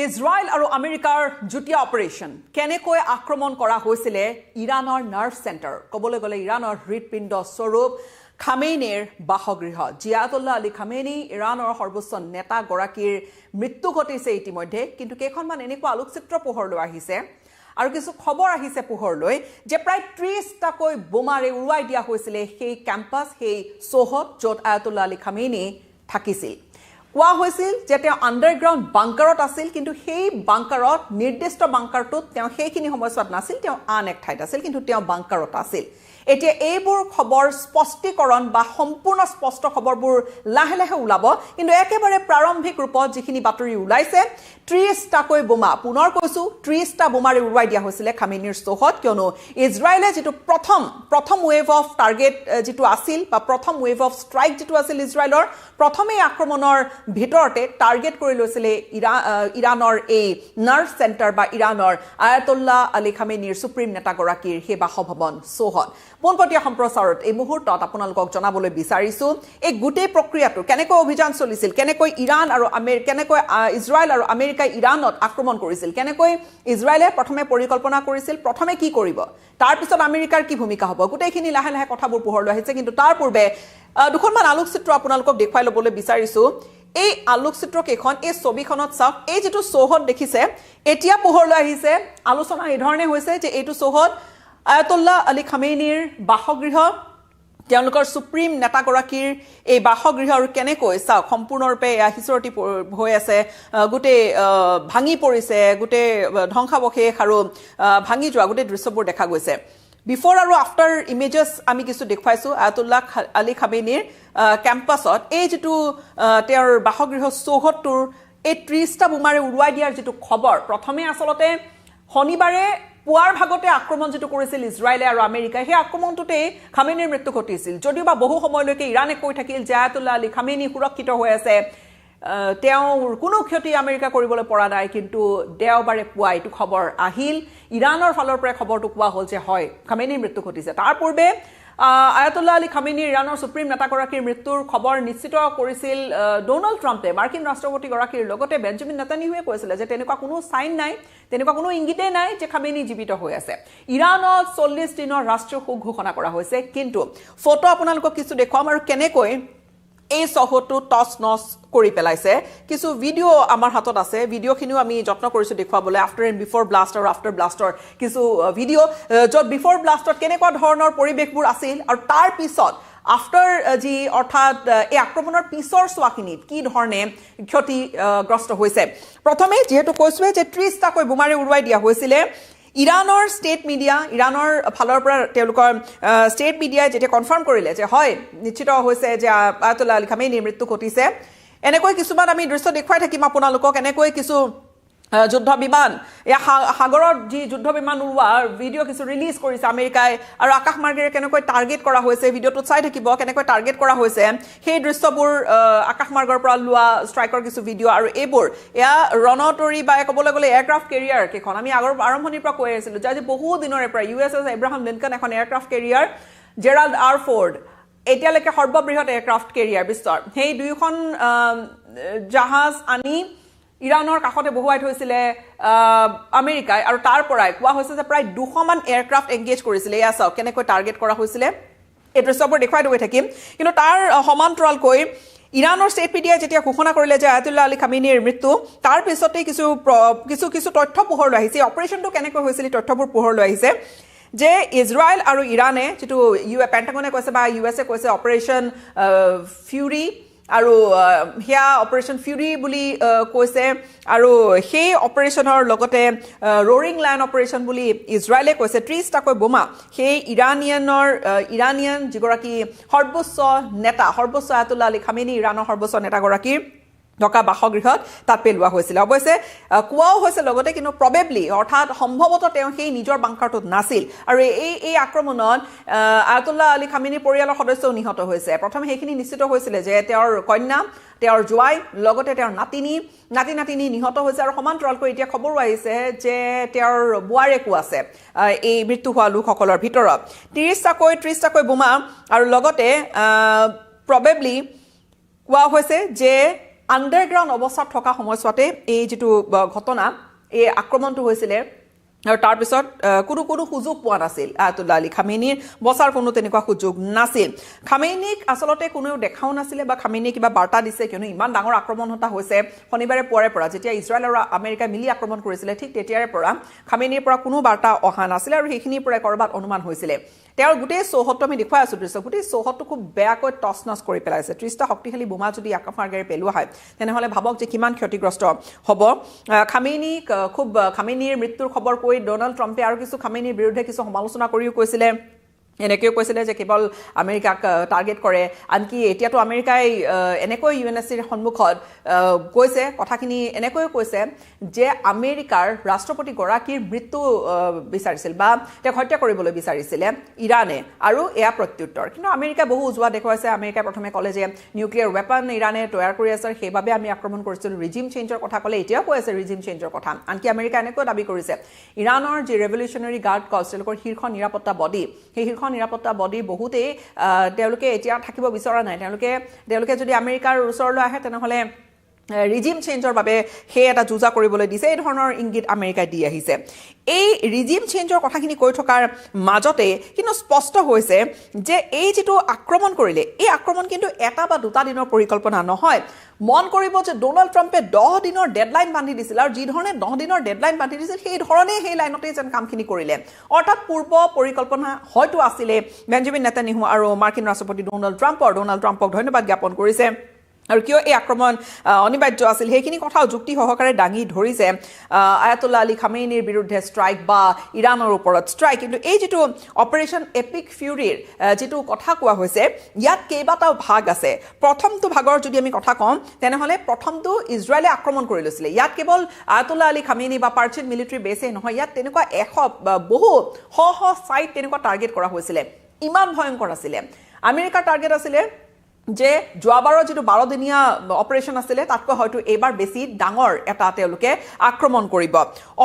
Israel আৰু আমেৰিকাৰ যুটীয়া অপাৰেশ্যন কেনেকৈ আক্ৰমণ কৰা হৈছিলে ইৰাণৰ নাৰ্ভ চেণ্টাৰ ক'বলৈ গ'লে ইৰাণৰ হৃদপিণ্ড স্বৰূপ খামেইনিৰ বাসগৃহ জিয়াতুল্লাহ আলী খামেইনি ইৰাণৰ সৰ্বোচ্চ নেতাগৰাকীৰ মৃত্যু ঘটিছে ইতিমধ্যে কিন্তু কেইখনমান এনেকুৱা আলোকচিত্ৰ পোহৰলৈ আহিছে আৰু কিছু খবৰ আহিছে পোহৰলৈ যে প্ৰায় 30টাকৈ বোমাৰে উৰুৱাই দিয়া হৈছিলে সেই কেম্পাছ সেই চৌহদ য'ত আয়াতুল্লাহ আলী খামেইনি থাকিছিল কোৱা হৈছিল যে তেওঁ আণ্ডাৰগ্ৰাউণ্ড বাংকাৰত আছিল কিন্তু সেই বাংকাৰত নিৰ্দিষ্ট বাংকাৰটোত তেওঁ সেইখিনি সময়ছোৱাত নাছিল তেওঁ আন এক ঠাইত আছিল কিন্তু তেওঁ বাংকাৰত আছিল এতিয়া এইবোৰ খবৰ স্পষ্টীকৰণ বা সম্পূৰ্ণ স্পষ্ট খবৰবোৰ লাহে লাহে ওলাব কিন্তু একেবাৰে প্ৰাৰম্ভিক ৰূপত যিখিনি বাতৰি ওলাইছে 30টাকৈ বোমা পুনৰ কৈছো 30টা বোমাৰে উৰুৱাই দিয়া হৈছিলে খামেইনিৰ চৌহদ কিয়নো ইজৰাইলে যিটো প্ৰথম ৱেভ অফ টাৰ্গেট যিটো আছিল বা প্ৰথম ৱেভ অফ ষ্ট্ৰাইক যিটো আছিল ইজৰাইলৰ প্ৰথমেই আক্ৰমণৰ ভিতৰতে টাৰ্গেট কৰি লৈছিলে ইৰাণৰ এই নাৰ্ভ চেণ্টাৰ বা ইৰাণৰ আয়াতুল্লাহ আলী খামেইনিৰ সুপ্ৰিম নেতাগৰাকীৰ সেই বাসভৱন চৌহদ পোনপটীয়া সম্প্ৰচাৰত এই মুহূৰ্তত আপোনালোকক জনাবলৈ বিচাৰিছো এই গোটেই প্ৰক্ৰিয়াটো কেনেকৈ অভিযান চলিছিল কেনেকৈ ইৰাণ আৰু কেনেকৈ ইজৰাইল আৰু আমেৰিকাই ইৰাণত আক্ৰমণ কৰিছিল কেনেকৈ ইজৰাইলে প্ৰথমে পৰিকল্পনা কৰিছিল প্ৰথমে কি কৰিব তাৰ পিছত আমেৰিকাৰ কি ভূমিকা হ'ব গোটেইখিনি লাহে লাহে কথাবোৰ পোহৰলৈ আহিছে কিন্তু তাৰ পূৰ্বে দুখনমান আলোকচিত্ৰ আপোনালোকক দেখুৱাই ল'বলৈ বিচাৰিছো এই আলোকচিত্ৰ কেইখন এই ছবিখনত চাওক এই যেটো চৌহদ দেখিছে এতিয়া পোহৰলৈ আহিছে আলোচনা এই ধৰণে হৈছে যে এইটো চৌহদ আয়াতুল্লাহ আলী খামেইনিৰ বাসগৃহ তেওঁলোকৰ সুপ্ৰিম নেতাগৰাকীৰ এই বাসগৃহ আৰু কেনেকৈ চাওক সম্পূৰ্ণৰূপে হিচৰতি হৈ আছে গোটেই ভাঙি পৰিছে গোটেই ধ্বংসাৱশেষ আৰু ভাঙি যোৱা গোটেই দৃশ্যবোৰ দেখা গৈছে বিফৰ আৰু আফটাৰ ইমেজেছ আমি কিছু দেখুৱাইছো আয়াতুল্লাহ আলী খামেইনিৰ কেম্পাছত এই যেটো তেওঁৰ বাসগৃহ চৌহদটোৰ এই 30টা বোমাৰে উৰুৱাই দিয়াৰ যেটো খবৰ প্ৰথমে আসলতে শনিবাৰে পুৱাৰ ভাগতে আক্ৰমণ যেটো কৰিছিল ইজৰাইলে আৰু আমেৰিকাই সেই আক্ৰমণটোতে খামেইনিৰ মৃত্যু ঘটিছিল যদিও বা বহু সময়লৈকে ইৰাণে কৈ থাকিল যে আয়াতুল্লাহ আলী খামেইনি সুৰক্ষিত হৈ আছে তেওঁৰ কোনো ক্ষতি আমেৰিকা কৰিবলৈ পৰা নাই কিন্তু দেওবাৰে পুৱা এইটো খবৰ আহিল ইৰাণৰ ফালৰ পৰা খবৰটো কোৱা হ'ল যে হয় খামেইনিৰ মৃত্যু ঘটিছে তাৰ পূৰ্বে আয়াতুল্লাহ আলী খামেইনি ইৰাণৰ সুপ্ৰিম নেতাগৰাকীৰ মৃত্যুৰ খবৰ নিশ্চিত কৰিছিল ডোনাল্ড ট্ৰাম্পে মাৰ্কিন ৰাষ্ট্ৰপতিগৰাকীৰ লগতে বেঞ্জামিন নেতানিয়াহুৱে কৈছিল যে তেনেকুৱা কোনো সাইন নাই তেনেকুৱা কোনো ইংগিতে নাই যে খামেইনি জীৱিত হৈ আছে ইৰাণত 40 দিনৰ ৰাষ্ট্ৰীয় শোক ঘোষণা কৰা হৈছে কিন্তু ফটো আপোনালোকক কিছু দেখুৱাম আৰু কেনেকৈ এই চৌহদটো টচ নচ কৰি পেলাইছে কিছু ভিডিও আমাৰ হাতত আছে ভিডিওখিনিও আমি যত্ন কৰিছো দেখুৱাবলৈ আফটাৰ এণ্ড বিফৰ ব্লাষ্ট আৰু আফটাৰ ব্লাষ্টৰ কিছু ভিডিও য'ত বিফৰ ব্লাষ্টত কেনেকুৱা ধৰণৰ পৰিৱেশবোৰ আছিল আৰু তাৰ পিছত আফটাৰ যি অৰ্থাৎ এই আক্ৰমণৰ পিছৰ চোৱাখিনিত কি ধৰণে ক্ষতিগ্ৰস্ত হৈছে প্ৰথমে যেহেতু কৈছোৱে যে 30টাকৈ বোমাৰে উৰুৱাই দিয়া হৈছিলে ইৰাণৰ ষ্টেট মিডিয়া ইৰাণৰ ফালৰ পৰা তেওঁলোকৰ ষ্টেট মিডিয়াই যেতিয়া কনফাৰ্ম কৰিলে যে হয় নিশ্চিত হৈছে যে আয়াতুল্লাহ আলী খামেইনিৰ মৃত্যু ঘটিছে এনেকৈ কিছুমান আমি দৃশ্য দেখুৱাই থাকিম আপোনালোকক এনেকৈ কিছু যুদ্ধ বিমান সাগৰত যি যুদ্ধ বিমান উৰুৱা ভিডিও কিছু ৰিলিজ কৰিছে আমেৰিকাই আৰু আকাশ মাৰ্গেৰে কেনেকৈ টাৰ্গেট কৰা হৈছে ভিডিওটো চাই থাকিব কেনেকৈ টাৰ্গেট কৰা হৈছে সেই দৃশ্যবোৰ আকাশ মাৰ্গৰ পৰা লোৱা ষ্ট্ৰাইকৰ কিছু ভিডিও আৰু এইবোৰ এয়া ৰণতৰি বা ক'বলৈ গ'লে এয়াৰক্ৰাফ্ট কেৰিয়াৰ কেইখন আমি আগৰ আৰম্ভণিৰ পৰা কৈ আছিলোঁ যে আজি বহু দিনৰে পৰা USS এব্ৰাহাম লিংকন এখন aircraft carrier Gerald R Ford এতিয়ালৈকে সৰ্ববৃহৎ এয়াৰক্ৰাফ্ট কেৰিয়াৰ বিশ্বৰ সেই দুয়োখন জাহাজ আনি ইৰাণৰ কাষতে বহুৱাই থৈছিলে আমেৰিকাই আৰু তাৰ পৰাই কোৱা হৈছে যে প্ৰায় 200মান এয়াৰক্ৰাফ্ট এংগেজ কৰিছিলে এয়া চাওক কেনেকৈ টাৰ্গেট কৰা হৈছিলে এই দৃশ্যবোৰ দেখুৱাই গৈ থাকিম কিন্তু তাৰ সমান্তৰালকৈ ইৰাণৰ ষ্টেট মিডিয়াই যেতিয়া ঘোষণা কৰিলে যে আয়াতুল্লাহ আলী খামেইনিৰ মৃত্যু তাৰ পিছতেই কিছু তথ্য পোহৰলৈ আহিছে অপাৰেশ্যনটো কেনেকৈ হৈছিল তথ্যবোৰ পোহৰলৈ আহিছে যে ইজৰাইল আৰু ইৰাণে যেটো পেণ্টাগনে কৈছে বা USA কৈছে অপাৰেশ্যন ফিউৰি আৰু হিয়া অপাৰেশ্যন ফিউৰি বুলি কৈছে আৰু সেই অপাৰেশ্যনৰ লগতে ৰোৰিং লায়ন অপাৰেশ্যন বুলি ইজৰাইলে কৈছে 30টাকৈ বোমা সেই ইৰাণিয়ান যিগৰাকী সৰ্বোচ্চ আয়াতুল্লাহ আলী খামেইনি ইৰাণৰ সৰ্বোচ্চ নেতাগৰাকীৰ থকা বাসগৃহত তাত পেলোৱা হৈছিল অৱশ্যে কোৱাও হৈছে লগতে কিন্তু প্ৰবেবলি অৰ্থাৎ সম্ভৱতঃ তেওঁ সেই নিজৰ বাংকাৰটোত নাছিল আৰু এই আক্ৰমণত আয়াতুল্লাহ আলী খামেইনিৰ পৰিয়ালৰ সদস্যও নিহত হৈছে প্ৰথমে সেইখিনি নিশ্চিত হৈছিলে যে তেওঁৰ কন্যা তেওঁৰ জোৱাই লগতে তেওঁৰ নাতিনী নিহত হৈছে আৰু সমান্তৰালকৈ এতিয়া খবৰো আহিছে যে তেওঁৰ বোৱাৰেকো আছে এই মৃত্যু হোৱা লোকসকলৰ ভিতৰত 30টাকৈ বোমা আৰু লগতে প্ৰবেবলি কোৱা হৈছে যে আণ্ডাৰগ্ৰাউণ্ড অৱস্থাত থকা সময়ছোৱাতে এই যিটো ঘটনা এই আক্ৰমণটো হৈছিলে আৰু তাৰপিছত কোনো সুযোগ পোৱা নাছিল আয়াতুল্লাহ আলী খামেইনিৰ বচাৰ কোনো তেনেকুৱা সুযোগ নাছিল খামেইনিক আচলতে কোনেও দেখাও নাছিলে বা খামেইনিয়ে কিবা বাৰ্তা দিছে কিয়নো ইমান ডাঙৰ আক্ৰমণ এটা হৈছে শনিবাৰে পুৱাৰে পৰা যেতিয়া ইজৰাইল আৰু আমেৰিকাই মিলি আক্ৰমণ কৰিছিলে ঠিক তেতিয়াৰে পৰা খামেইনিৰ পৰা কোনো বাৰ্তা অহা নাছিলে আৰু সেইখিনিৰ পৰা কৰবাত অনুমান হৈছিলে তেওঁৰ গোটেই চৌহদটো আমি দেখুৱাই আছোঁ দৃশ্য গোটেই চৌহদটো খুব বেয়াকৈ টচ নচ কৰি পেলাইছে 30টা শক্তিশালী বোমা যদি আকাশমাৰ্গেৰে পেলোৱা হয় তেনেহ'লে ভাবক যে কিমান ক্ষতিগ্ৰস্ত হ'ব খামেইনিৰ মৃত্যুৰ খবৰ কৈ ডোনাল্ড ট্ৰাম্পে আৰু কিছু খামেইনিৰ বিৰুদ্ধে কিছু সমালোচনা কৰিও কৈছিলে এনেকৈও কৈছিলে যে কেৱল আমেৰিকাক টাৰ্গেট কৰে আনকি এতিয়াতো আমেৰিকাই এনেকৈ UNSCৰ সন্মুখত কৈছে কথাখিনি এনেকৈও কৈছে যে আমেৰিকাৰ ৰাষ্ট্ৰপতিগৰাকীৰ মৃত্যু বিচাৰিছিল বা তেওঁক হত্যা কৰিবলৈ বিচাৰিছিলে ইৰাণে আৰু এয়া প্ৰত্যুত্তৰ কিন্তু আমেৰিকাই বহু উজোৱা দেখুৱাইছে আমেৰিকাই প্ৰথমে ক'লে যে নিউক্লিয়াৰ ৱেপন ইৰাণে তৈয়াৰ কৰি আছে সেইবাবে আমি আক্ৰমণ কৰিছিলোঁ ৰিজিম চেঞ্জৰ কথা ক'লে এতিয়াও কৈ আছে ৰিজিম চেঞ্জৰ কথা আনকি আমেৰিকা এনেকৈ দাবী কৰিছে ইৰাণৰ যি ৰেভলিউচনাৰী গাৰ্ড কৰ্পছ তেওঁলোকৰ শীৰ্ষ নিৰাপত্তা বডি সেই শীৰ্ষ নিৰাপত্তা বডি বহুতেই তেওঁলোকে এতিয়া থাকিব বিচৰা নাই তেওঁলোকে যদি আমেৰিকাৰ ওচৰলৈ আহে তেনেহ'লে ৰিজিম চেঞ্জৰ বাবে সেই এটা যুঁজা কৰিবলৈ দিছে এই ধৰণৰ ইংগিত আমেৰিকাই দি আহিছে এই ৰিজিম চেঞ্জৰ কথাখিনি কৈ থকাৰ মাজতে কিন্তু স্পষ্ট হৈছে যে এই যিটো আক্ৰমণ কৰিলে এই আক্ৰমণ কিন্তু এটা বা দুটা দিনৰ পৰিকল্পনা নহয় মন কৰিব যে ডোনাল্ড ট্ৰাম্পে 10 দিনৰ ডেডলাইন বান্ধি দিছিল আৰু যি ধৰণে 10 দিনৰ ডেডলাইন বান্ধি দিছিল সেই ধৰণে সেই লাইনতে যেন কামখিনি কৰিলে অৰ্থাৎ পূৰ্ব পৰিকল্পনা হয়তো আছিলে বেঞ্জামিন নেতানিয়াহু আৰু মাৰ্কিন ৰাষ্ট্ৰপতি ডোনাল্ড ট্ৰাম্পক ধন্যবাদ জ্ঞাপন কৰিছে আৰু কিয় এই আক্ৰমণ অনিবাৰ্য আছিল সেইখিনি কথাও যুক্তি সহকাৰে দাঙি ধৰিছে আয়াতুল্লাহ আলী খামেইনিৰ বিৰুদ্ধে ষ্ট্ৰাইক বা ইৰাণৰ ওপৰত ষ্ট্ৰাইক কিন্তু এই যিটো অপাৰেশ্যন এপিক ফিউৰিৰ যিটো কথা কোৱা হৈছে ইয়াত কেইবাটাও ভাগ আছে প্ৰথমটো ভাগৰ যদি আমি কথা কওঁ তেনেহ'লে প্ৰথমটো ইজৰাইলে আক্ৰমণ কৰি লৈছিলে ইয়াত কেৱল আয়াতুল্লাহ আলী খামেইনি বা পাৰ্চিয়ান মিলিটাৰী বেছে নহয় ইয়াত তেনেকুৱা বহু ছাইট তেনেকুৱা টাৰ্গেট কৰা হৈছিলে ইমান ভয়ংকৰ আছিলে আমেৰিকাৰ টাৰ্গেট আছিলে যে যোৱাবাৰৰ যিটো 12 দিনীয়া অপাৰেশ্যন আছিলে তাতকৈ হয়তো এইবাৰ বেছি ডাঙৰ এটা তেওঁলোকে আক্ৰমণ কৰিব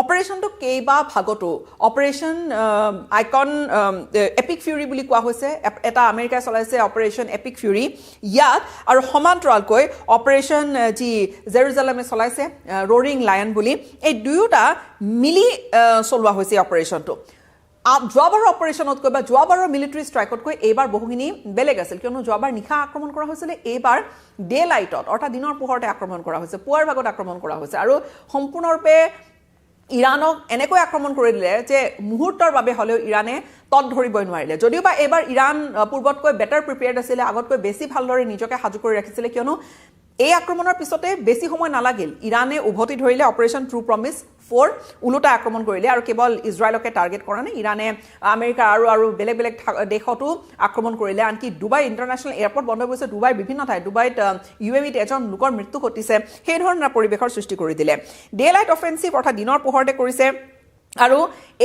অপাৰেশ্যনটো কেইবা ভাগতো অপাৰেশ্যন আইকন এপিক ফিউৰি বুলি কোৱা হৈছে এটা আমেৰিকাই চলাইছে অপাৰেশ্যন এপিক ফিউৰি ইয়াত আৰু সমান্তৰালকৈ অপাৰেশ্যন যি জেৰুজালেমে চলাইছে ৰ'ৰিং লায়ন বুলি এই দুয়োটা মিলি চলোৱা হৈছে অপাৰেশ্যনটো যোৱাবাৰৰ অপাৰেশ্যনতকৈ বা যোৱাবাৰৰ মিলিটাৰী ষ্ট্ৰাইকতকৈ এইবাৰ বহুখিনি বেলেগ আছিল কিয়নো যোৱাবাৰ নিশা আক্ৰমণ কৰা হৈছিলে এইবাৰ ডে লাইটত অৰ্থাৎ দিনৰ পোহৰতে আক্ৰমণ কৰা হৈছে পুৱাৰ ভাগত আক্ৰমণ কৰা হৈছে আৰু সম্পূৰ্ণৰূপে ইৰাণক এনেকৈ আক্ৰমণ কৰি দিলে যে মুহূৰ্তৰ বাবে হ'লেও ইৰাণে তত ধৰিবই নোৱাৰিলে যদিও বা এইবাৰ ইৰাণ পূৰ্বতকৈ বেটাৰ প্ৰিপেয়াৰ্ড আছিলে আগতকৈ বেছি ভালদৰে নিজকে সাজু কৰি ৰাখিছিলে কিয়নো এই আক্ৰমণৰ পিছতে বেছি সময় নালাগিল ইৰাণে উভতি ধৰিলে অপাৰেশ্যন ট্ৰু প্ৰমিছ 4 উলটা আক্ৰমণ কৰিলে আৰু কেৱল ইজৰাইলকে টাৰ্গেট কৰা নাই ইৰাণে আমেৰিকা আৰু বেলেগ দেশতো আক্ৰমণ কৰিলে আনকি ডুবাই ইণ্টাৰনেশ্যনেল এয়াৰপৰ্ট বন্ধ কৰিছে ডুবাইৰ বিভিন্ন ঠাইত ডুবাইত UAVত এজন লোকৰ মৃত্যু ঘটিছে সেই ধৰণৰ পৰিৱেশৰ সৃষ্টি কৰি দিলে ডে লাইট অফেন্সিভ অৰ্থাৎ দিনৰ পোহৰতে কৰিছে আৰু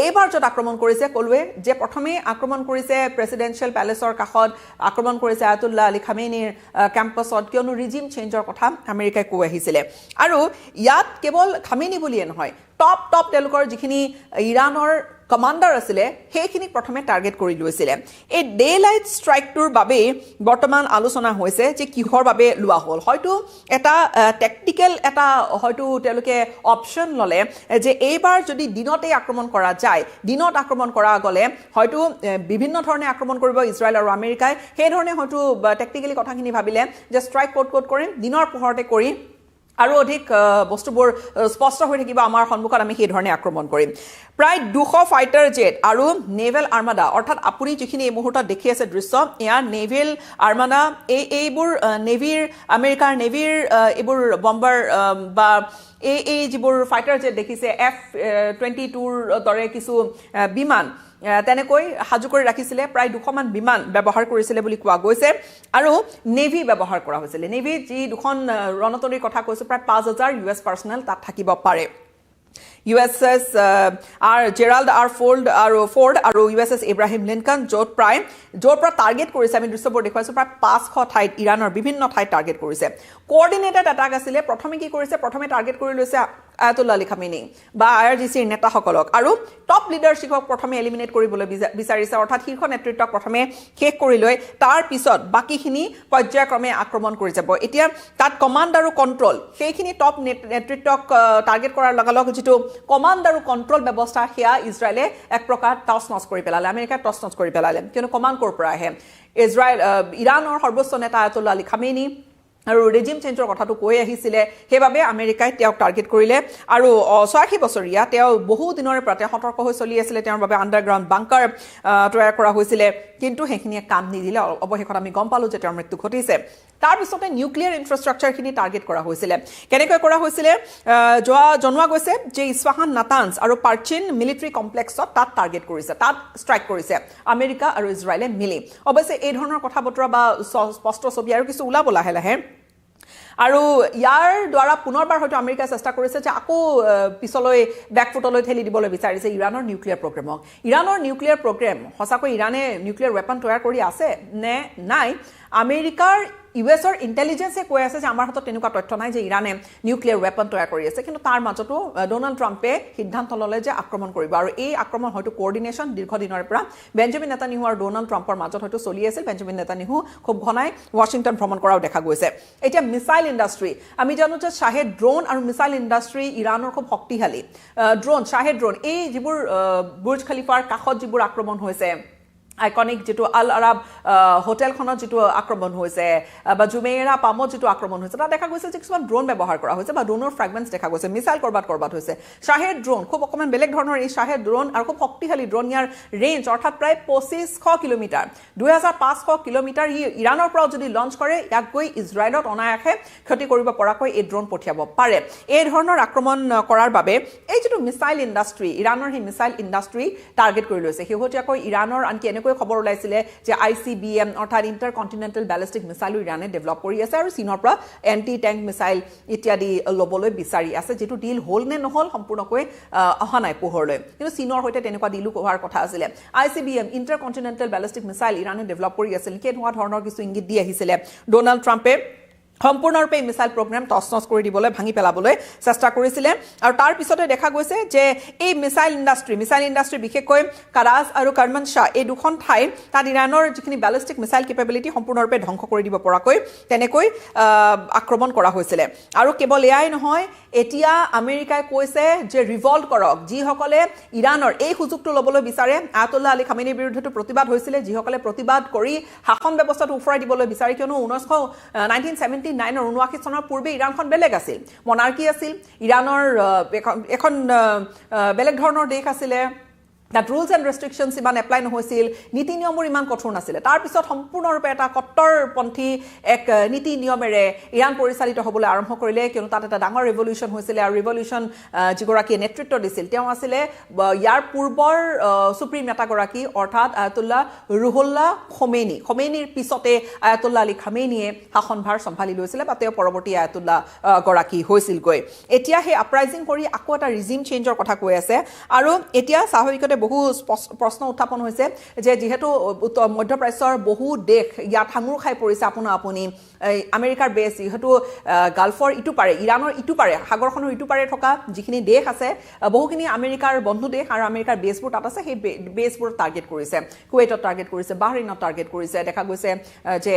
এইবাৰ য'ত আক্ৰমণ কৰিছে ক'লোৱে যে প্ৰথমে আক্ৰমণ কৰিছে প্ৰেছিডেন্সিয়েল পেলেচৰ কাষত আক্ৰমণ কৰিছে আয়াতুল্লাহ আলী খামেইনিৰ কেম্পাছত কিয়নো ৰিজিম চেঞ্জৰ কথা আমেৰিকাই কৈ আহিছিলে আৰু ইয়াত কেৱল খামেইনি বুলিয়ে নহয় টপ তেওঁলোকৰ যিখিনি ইৰাণৰ কমাণ্ডাৰ আছিলে সেইখিনিক প্ৰথমে টাৰ্গেট কৰি লৈছিলে এই ডে লাইট ষ্ট্ৰাইকটোৰ বাবে বৰ্তমান আলোচনা হৈছে যে কিহৰ বাবে লোৱা হ'ল হয়তো এটা টেকটিকেল এটা হয়তো তেওঁলোকে অপশ্যন ল'লে যে এইবাৰ যদি দিনতেই আক্ৰমণ কৰা যায় দিনত আক্ৰমণ কৰা গ'লে হয়তো বিভিন্ন ধৰণে আক্ৰমণ কৰিব ইজৰাইল আৰু আমেৰিকাই সেই ধৰণে হয়তো টেকটিকেলি কথাখিনি ভাবিলে যে ষ্ট্ৰাইক ক'ত কৰিম দিনৰ পোহৰতে কৰি আৰু অধিক বস্তুবোৰ স্পষ্ট হৈ থাকিব আমাৰ সন্মুখত আমি সেই ধৰণে আক্ৰমণ কৰিম প্ৰায় 200 ফাইটাৰ জেট আৰু নেভেল আৰ্মাডা অৰ্থাৎ আপুনি যিখিনি এই মুহূৰ্তত দেখি আছে দৃশ্য এয়া নেভেল আৰ্মাডা এইবোৰ নেভিৰ আমেৰিকাৰ নেভিৰ এইবোৰ বম্বাৰ বা এই যিবোৰ ফাইটাৰ জেট দেখিছে F-22ৰ দৰে কিছু বিমান তেনেকৈ সাজু কৰি ৰাখিছিলে প্ৰায় 200 মান বিমান ব্যৱহাৰ কৰিছিলে বুলি কোৱা গৈছে আৰু নেভি ব্যৱহাৰ কৰা হৈছিল নেভি যি দুখন ৰণতৰীৰ কথা কৈছে প্ৰায় 5000 US পাৰ্সনেল তাত থাকিব পাৰে USS জেৰাল্ড আৰ ফৰ্ড আৰু USS ইব্ৰাহিম লিনকন য'ৰ পৰা টাৰ্গেট কৰিছে আমি দৃশ্যবোৰ দেখুৱাইছো প্ৰায় 500 ঠাইত ইৰাণৰ বিভিন্ন ঠাইত টাৰ্গেট কৰিছে কোঅৰ্ডিনেটেড এটাক আছিলে প্ৰথমে কি কৰিছে প্ৰথমে টাৰ্গেট কৰি লৈছে আয়াতুল্লাহ আলী খামেনি বা IRGCৰ নেতাসকলক আৰু টপ লিডাৰশ্বিপক প্ৰথমে এলিমিনেট কৰিবলৈ বিচাৰিছে অৰ্থাৎ শীৰ্ষ নেতৃত্বক প্ৰথমে শেষ কৰি লৈ তাৰ পিছত বাকিখিনি পৰ্যায়ক্ৰমে আক্ৰমণ কৰি যাব এতিয়া তাত কমাণ্ড আৰু কণ্ট্ৰল সেইখিনি টপ নেতৃত্বক টাৰ্গেট কৰাৰ লগে লগে যিটো কমাণ্ড আৰু কণ্ট্ৰল ব্যৱস্থা সেয়া ইজৰাইলে এক প্ৰকাৰ টছ-নছ কৰি পেলালে আমেৰিকাই টছ-নছ কৰি পেলালে কিয়নো কমাণ্ড ক'ৰ পৰা আহে ইৰাণৰ সৰ্বোচ্চ নেতা আয়াতুল্লাহ আলী খামেনি আৰু ৰেজিম চেঞ্জৰ কথাটো কৈ আহিছিলে সেইবাবে আমেৰিকাই তেওঁক টাৰ্গেট কৰিলে আৰু 86 বছৰীয়া তেওঁ বহু দিনৰে পৰা সতৰ্ক হৈ চলি আছিলে তেওঁৰ বাবে আণ্ডাৰগ্ৰাউণ্ড বাংকাৰ তৈয়াৰ কৰা হৈছিলে কিন্তু সেইখিনিয়ে কাম নিদিলে অৱশেষত আমি গম পালোঁ যে তেওঁৰ মৃত্যু ঘটিছে তাৰপিছতে নিউক্লিয়াৰ ইনফ্ৰাষ্ট্ৰাকচাৰখিনি টাৰ্গেট কৰা হৈছিলে কেনেকৈ কৰা হৈছিলে জনোৱা গৈছে যে ইছফাহান নাটানছ আৰু পাৰ্চিন মিলিটাৰী কমপ্লেক্সত তাত টাৰ্গেট কৰিছে তাত ষ্ট্ৰাইক কৰিছে আমেৰিকা আৰু ইজৰাইলে মিলি অৱশ্যে এই ধৰণৰ কথা বতৰা বা স্পষ্ট ছবি আৰু কিছু ওলাব লাহে লাহে আৰু ইয়াৰ দ্বাৰা পুনৰবাৰ হয়তো আমেৰিকাই চেষ্টা কৰিছে যে আকৌ পিছলৈ বেকফুটলৈ ঠেলি দিবলৈ বিচাৰিছে ইৰাণৰ নিউক্লিয়াৰ প্ৰগ্ৰেমক ইৰাণৰ নিউক্লিয়াৰ প্ৰগ্ৰেম সঁচাকৈ ইৰাণে নিউক্লিয়াৰ ৱেপন তৈয়াৰ কৰি আছে নে নাই আমেৰিকাৰ ইউএছৰ ইণ্টেলিজেন্সে কৈ আছে যে আমাৰ হাতত তেনেকুৱা তথ্য নাই যে ইৰাণে নিউক্লিয়াৰ ৱেপন তৈয়াৰ কৰি আছে কিন্তু তাৰ মাজতো ডোনাল্ড ট্ৰাম্পে সিদ্ধান্ত ল'লে যে আক্ৰমণ কৰিব আৰু এই আক্ৰমণ হয়তো কোঅৰ্ডিনেশ্যন দীৰ্ঘদিনৰ পৰা বেঞ্জামিন নেতানিয়াহু আৰু ডোনাল্ড ট্ৰাম্পৰ মাজত হয়তো চলি আছিল বেঞ্জামিন নেতানিয়াহু খুব ঘনাই ৱাশ্বিংটন ভ্ৰমণ কৰাও দেখা গৈছে এতিয়া মিছাইল ইণ্ডাষ্ট্ৰী আমি জানো যে শ্বাহেদ ড্ৰোন আৰু মিছাইল ইণ্ডাষ্ট্ৰী ইৰাণৰ খুব শক্তিশালী শ্বাহেদ ড্ৰোন এই যিবোৰ বুৰ্জ খলিফাৰ কাষত যিবোৰ আক্ৰমণ হৈছে আইকনিক যেটো আল আৰব হোটেলখনত যেটো আক্ৰমণ হৈছে বা জুমেইৰা পামত যেটো আক্ৰমণ হৈছে তা দেখা গৈছে যে কিছুমান ড্ৰোন ব্যৱহাৰ কৰা হৈছে বা ড্ৰোনৰ ফ্ৰেগমেন্টস দেখা গৈছে মিছাইল কৰবাত হৈছে শ্বাহেদ ড্ৰোন খুব অকমান বেলেগ ধৰণৰ এই শ্বাহেদ ড্ৰোন আৰু খুব শক্তিশালী ড্ৰোন ইয়াৰ ৰেঞ্জ অৰ্থাৎ প্ৰায় 2500 কিলোমিটাৰ 2500 কিলোমিটাৰ ইৰাণৰ পৰা যদি লঞ্চ কৰে ইয়াক গৈ ইজৰাইলত অনায়াসে ক্ষতি কৰিব পৰাকৈ এই ড্ৰোন পঠিয়াব পাৰে এই ধৰণৰ আক্ৰমণ কৰাৰ বাবে এই যেটো মিছাইল ইণ্ডাষ্ট্ৰী ইৰাণৰ হি মিছাইল ইণ্ডাষ্ট্ৰী টাৰ্গেট কৰি লৈছে হেহতিয়াকৈ ইৰাণৰ আনকি খবৰ ওলাইছিলে যে ICBM অৰ্থাৎ ইণ্টাৰকন্টিনেন্টাল ব্যালিষ্টিক মিছাইল ইৰাণে ডেভেলপ কৰি আছে আৰু চীনৰ পৰা এন্টি ট্যাঙ্ক মিছাইল ইত্যাদি লবলৈ বিচাৰি আছে যেটো ডিল হল নে নহল সম্পূৰ্ণকৈ অহা নাই পোহৰলৈ কিন্তু চীনৰ হৈতে তেনেকুৱা ডিলু হোৱাৰ কথা আছিল ICBM ইণ্টাৰকন্টিনেন্টাল ব্যালিষ্টিক মিছাইল ইৰাণে ডেভেলপ কৰি আছিল কি হোৱা ধৰণৰ কিছু ইংগিত দি আহিছিলে ডোনাল্ড ট্ৰাম্পে সম্পূৰ্ণৰূপে মিছাইল প্ৰগ্ৰাম টছ-নছ কৰি দিবলৈ ভাঙি পেলাবলৈ চেষ্টা কৰিছিলে আৰু তাৰ পিছতে দেখা গৈছে যে এই মিছাইল ইণ্ডাষ্ট্ৰী বিশেষকৈ কাৰাজ আৰু কাৰমানশা এই দুখন ঠাই তাত ইৰাণৰ যিখিনি ব্যালিষ্টিক মিছাইল কেপেবিলিটি সম্পূৰ্ণৰূপে ধ্বংস কৰি দিব পৰাকৈ তেনেকৈ আক্ৰমণ কৰা হৈছিলে আৰু কেৱল এয়াই নহয় এতিয়া আমেৰিকাই কৈছে যে ৰিভল্ট কৰক যিসকলে ইৰাণৰ এই সুযোগটো ল'বলৈ বিচাৰে আয়াতুল্লাহ আলী খামেনিৰ বিৰুদ্ধে প্ৰতিবাদ হৈছিলে যিসকলে প্ৰতিবাদ কৰি শাসন ব্যৱস্থাটো উফৰাই দিবলৈ বিচাৰে কিয়নো 1979 চনৰ পূৰ্বে ইৰাণখন বেলেগ আছিল মনাৰ্কি আছিল ইৰাণৰ এখন বেলেগ ধৰণৰ দেশ আছিলে that rules and restrictions ইমান এপ্লাই নহৈছিল নীতি নিয়মৰ ইমান কঠোৰ নাছিল তাৰ পিছত সম্পূৰ্ণৰূপে এটা কট্টৰপন্থী এক নীতি নিয়মেৰে ইৰাণ পৰিচালিত হ'বলৈ আৰম্ভ কৰিলে কিয়নো তাত এটা ডাঙৰ ৰিভলিউচন হৈছিল আৰু ৰিভলিউচন যিগৰাকী নেতৃত্ব দিছিল তেওঁ আছিলে ইয়াৰ পূৰ্বৰ সুপ্ৰিম নেতাগৰাকী অৰ্থাৎ আয়াতুল্লাহ ৰুহুল্লাহ খমেনিৰ পিছতে আয়াতুল্লাহ আলী খামেনিয়ে শাসনভাৰ সম্ভালি লৈছিল বা তেওঁ পৰৱৰ্তী আয়াতুল্লাহ গৰাকী হৈছিলগৈ এতিয়া হে আপৰাইজিং কৰি আকৌ এটা ৰিজিম চেঞ্জৰ কথা কৈ আছে আৰু এতিয়া স্বাভাৱিকতে বহু প্ৰশ্ন উত্থাপন হৈছে যে যেহেতু মধ্যপ্ৰাচ্যৰ বহু দেশ ইয়াত হাঙুৰ খাই পৰিছে আপুনি আমেৰিকাৰ বেছ যেহেতু গালফৰ ইটো পাৰে ইৰাণৰ ইটো পাৰে সাগৰখনৰ ইটো পাৰে থকা যিখিনি দেশ আছে বহুখিনি আমেৰিকাৰ বন্ধু দেশ আৰু আমেৰিকাৰ বেছবোৰ তাত আছে সেই বেছবোৰ টাৰ্গেট কৰিছে কুৱেইটত টাৰ্গেট কৰিছে বাহৰিনত টাৰ্গেট কৰিছে দেখা গৈছে যে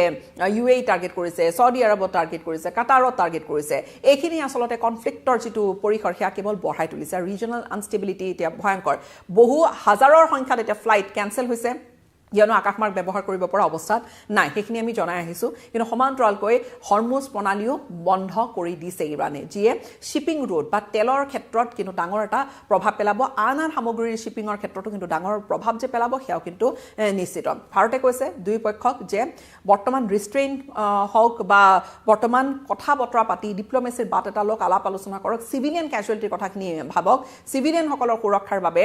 UAE টাৰ্গেট কৰিছে সৌদি আৰবত টাৰ্গেট কৰিছে কাটাৰত টাৰ্গেট কৰিছে এইখিনি আচলতে কনফ্লিক্টৰ যিটো পৰিসৰ সেয়া কেৱল বঢ়াই তুলিছে ৰিজনাল আনষ্টেবিলিটি এতিয়া ভয়ংকৰ বহু হাজাৰৰ সংখ্যাত এটা ফ্লাইট কেনসেল হৈছে কিয়নো আকাশমাৰ্গ ব্যৱহাৰ কৰিব পৰা অৱস্থাত নাই সেইখিনি আমি জনাই আহিছো কিন্তু সমান্তৰালকৈ হৰমুজ প্ৰণালীও বন্ধ কৰি দিছে ইৰাণে যিয়ে শিপিং ৰুট বা তেলৰ ক্ষেত্ৰত কিন্তু ডাঙৰ এটা প্ৰভাৱ পেলাব আন সামগ্ৰীৰ শিপিঙৰ ক্ষেত্ৰতো কিন্তু ডাঙৰ প্ৰভাৱ যে পেলাব সেয়াও কিন্তু নিশ্চিত ভাৰতে কৈছে দুই পক্ষক যে বৰ্তমান ৰিষ্ট্ৰেইন হওক বা বৰ্তমান কথা বতৰা পাতি ডিপ্লোমেচিৰ বাট এটা লওক আলাপ আলোচনা কৰক সিভিলিয়ান ক্যাজুৱেলিটিৰ কথাখিনি ভাবক সিভিলিয়ানসকলৰ সুৰক্ষাৰ বাবে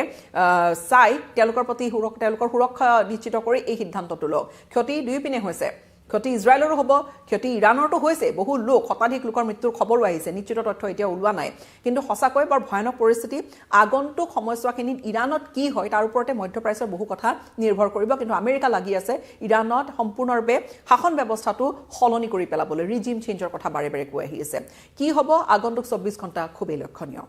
চাই তেওঁলোকৰ প্ৰতি তেওঁলোকৰ সুৰক্ষা নিশ্চিত কৰি এই সিদ্ধান্তটো লওক ক্ষতি দুই পিনে হৈছে ক্ষতি ইজৰাইলৰো হ'ব ক্ষতি ইৰাণৰতো হৈছে বহু লোক শতাধিক লোকৰ মৃত্যুৰ খবৰো আহিছে নিশ্চিত তথ্য এতিয়া ওলোৱা নাই কিন্তু সঁচাকৈ বৰ ভয়ানক পৰিস্থিতি আগন্তুক সময়ছোৱাখিনিত ইৰাণত কি হয় তাৰ ওপৰতে মধ্যপ্ৰাচ্যৰ বহু কথা নিৰ্ভৰ কৰিব কিন্তু আমেৰিকা লাগি আছে ইৰাণত সম্পূৰ্ণৰূপে শাসন ব্যৱস্থাটো সলনি কৰি পেলাবলৈ ৰিজিম চেঞ্জৰ কথা বাৰে বাৰে কৈ আহি আছে কি হ'ব আগন্তুক 24 ঘণ্টা খুবেই লক্ষণীয়